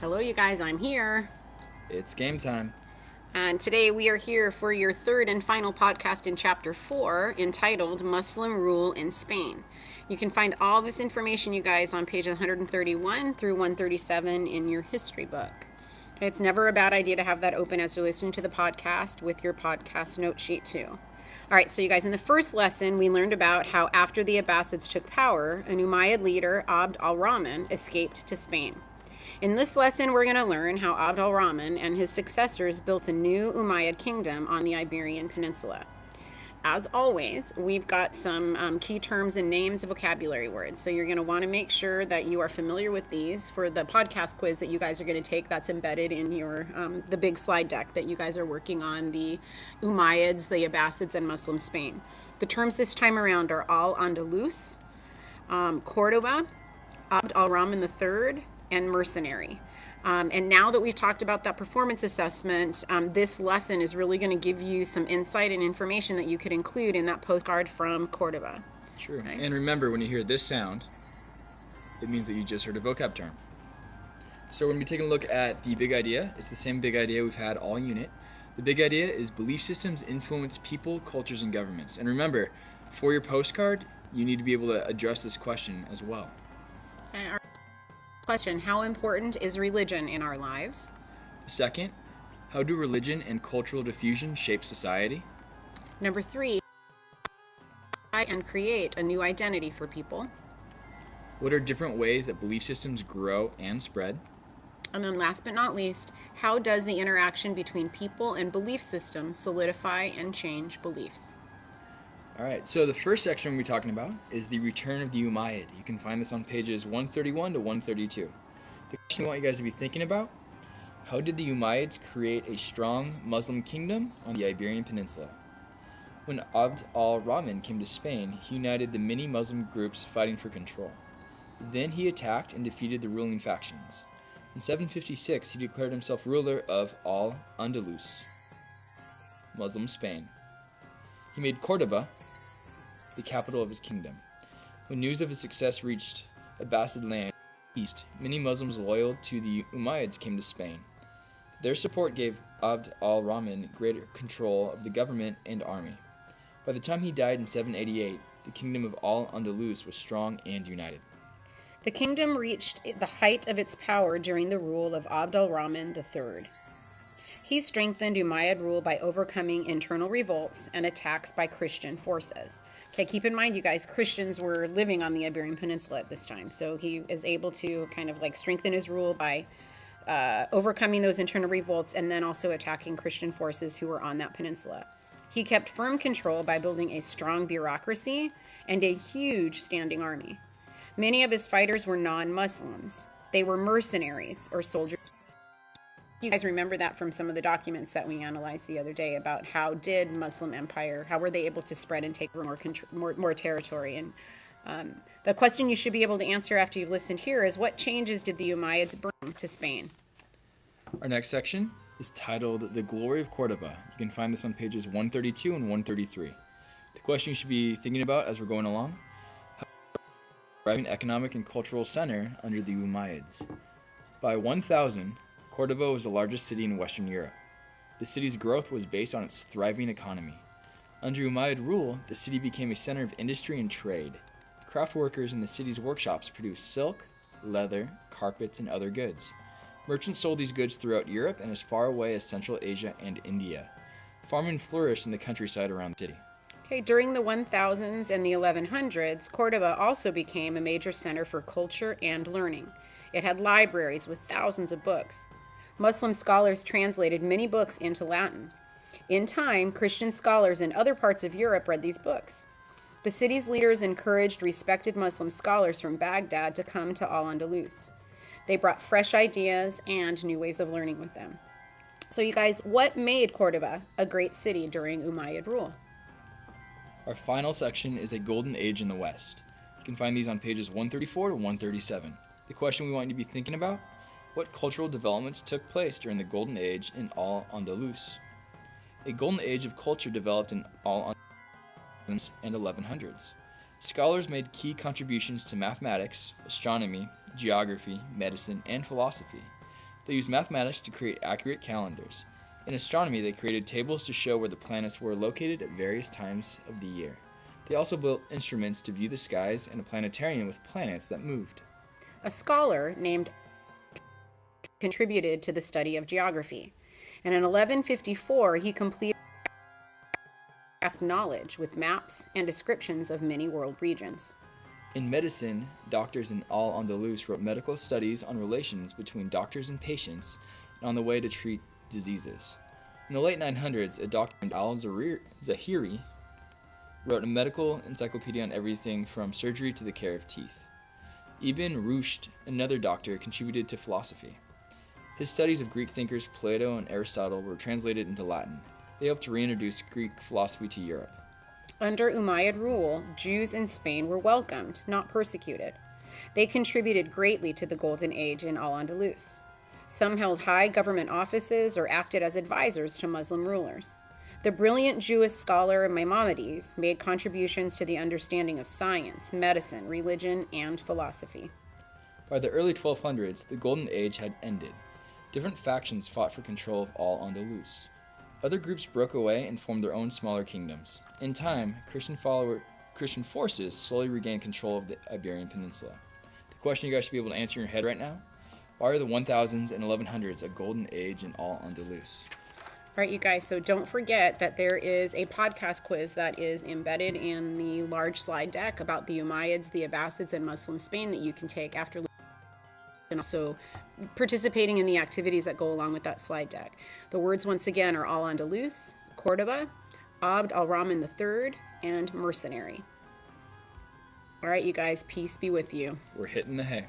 Hello, you guys, I'm here. It's game time. And today we are here for your third and final podcast in Chapter 4 entitled Muslim Rule in Spain. You can find all this information, you guys, on pages 131 through 137 in your history book. It's never a bad idea to have that open as you're listening to the podcast with your podcast note sheet, too. All right, so you guys, in the first lesson, we learned about how after the Abbasids took power, an Umayyad leader, Abd al-Rahman, escaped to Spain. In this lesson, we're going to learn how Abd al-Rahman and his successors built a new Umayyad kingdom on the Iberian Peninsula. As always, we've got some key terms and names, vocabulary words. So you're going to want to make sure that you are familiar with these for the podcast quiz that you guys are going to take. That's embedded in your the big slide deck that you guys are working on, the Umayyads, the Abbasids, and Muslim Spain. The terms this time around are Al-Andalus, Cordoba, Abd al-Rahman III, and mercenary. And now that we've talked about that performance assessment, this lesson is really going to give you some insight and information that you could include in that postcard from Cordoba. True. Okay. And remember, when you hear this sound, it means that you just heard a vocab term. So we're going to be taking a look at the big idea. It's the same big idea we've had all unit. The big idea is belief systems influence people, cultures, and governments. And remember, for your postcard, you need to be able to address this question as well. Our question, how important is religion in our lives? Second, how do religion and cultural diffusion shape society? Number 3, and create a new identity for people. What are different ways that belief systems grow and spread? And then last but not least, how does the interaction between people and belief systems solidify and change beliefs? All right, so the first section we'll be talking about is the return of the Umayyad. You can find this on pages 131 to 132. The question I want you guys to be thinking about, how did the Umayyads create a strong Muslim kingdom on the Iberian Peninsula? When Abd al-Rahman came to Spain, he united the many Muslim groups fighting for control. Then he attacked and defeated the ruling factions. In 756, he declared himself ruler of Al-Andalus, Muslim Spain. He made Cordoba the capital of his kingdom. When news of his success reached Abbasid land east, many Muslims loyal to the Umayyads came to Spain. Their support gave Abd al-Rahman greater control of the government and army. By the time he died in 788, the kingdom of Al-Andalus was strong and united. The kingdom reached the height of its power during the rule of Abd al-Rahman III. He strengthened Umayyad rule by overcoming internal revolts and attacks by Christian forces. Okay, keep in mind, you guys, Christians were living on the Iberian Peninsula at this time, so he is able to kind of like strengthen his rule by overcoming those internal revolts and then also attacking Christian forces who were on that peninsula. He kept firm control by building a strong bureaucracy and a huge standing army. Many of his fighters were non-Muslims. They were mercenaries or soldiers. You guys remember that from some of the documents that we analyzed the other day about how did Muslim Empire, how were they able to spread and take more territory? And the question you should be able to answer after you've listened here is, what changes did the Umayyads bring to Spain? Our next section is titled The Glory of Cordoba. You can find this on pages 132 and 133. The question you should be thinking about as we're going along, how thriving economic and cultural center under the Umayyads. By 1000, Cordoba was the largest city in Western Europe. The city's growth was based on its thriving economy. Under Umayyad rule, the city became a center of industry and trade. Craft workers in the city's workshops produced silk, leather, carpets, and other goods. Merchants sold these goods throughout Europe and as far away as Central Asia and India. Farming flourished in the countryside around the city. Okay, during the 1000s and the 1100s, Cordoba also became a major center for culture and learning. It had libraries with thousands of books. Muslim scholars translated many books into Latin. In time, Christian scholars in other parts of Europe read these books. The city's leaders encouraged respected Muslim scholars from Baghdad to come to Al-Andalus. They brought fresh ideas and new ways of learning with them. So you guys, what made Cordoba a great city during Umayyad rule? Our final section is a golden age in the West. You can find these on pages 134 to 137. The question we want you to be thinking about, what cultural developments took place during the Golden Age in Al-Andalus? A golden age of culture developed in Al-Andalus and 1100s. Scholars made key contributions to mathematics, astronomy, geography, medicine, and philosophy. They used mathematics to create accurate calendars. In astronomy, they created tables to show where the planets were located at various times of the year. They also built instruments to view the skies and a planetarium with planets that moved. A scholar named contributed to the study of geography, and in 1154 he completed knowledge with maps and descriptions of many world regions. In medicine, doctors in Al-Andalus wrote medical studies on relations between doctors and patients and on the way to treat diseases. In the late 900s, a doctor named Al-Zahiri wrote a medical encyclopedia on everything from surgery to the care of teeth. Ibn Rushd, another doctor, contributed to philosophy. His studies of Greek thinkers Plato and Aristotle were translated into Latin. They helped to reintroduce Greek philosophy to Europe. Under Umayyad rule, Jews in Spain were welcomed, not persecuted. They contributed greatly to the Golden Age in Al-Andalus. Some held high government offices or acted as advisors to Muslim rulers. The brilliant Jewish scholar Maimonides made contributions to the understanding of science, medicine, religion, and philosophy. By the early 1200s, the Golden Age had ended. Different factions fought for control of Al-Andalus. Other groups broke away and formed their own smaller kingdoms. In time, Christian forces slowly regained control of the Iberian Peninsula. The question you guys should be able to answer in your head right now: why are the 1000s and 1100s a golden age in Al-Andalus? All right, you guys, so don't forget that there is a podcast quiz that is embedded in the large slide deck about the Umayyads, the Abbasids, and Muslim Spain that you can take after and also participating in the activities that go along with that slide deck. The words, once again, are Al-Andalus, Cordoba, Abd al-Rahman III, and mercenary. All right, you guys, peace be with you. We're hitting the hay.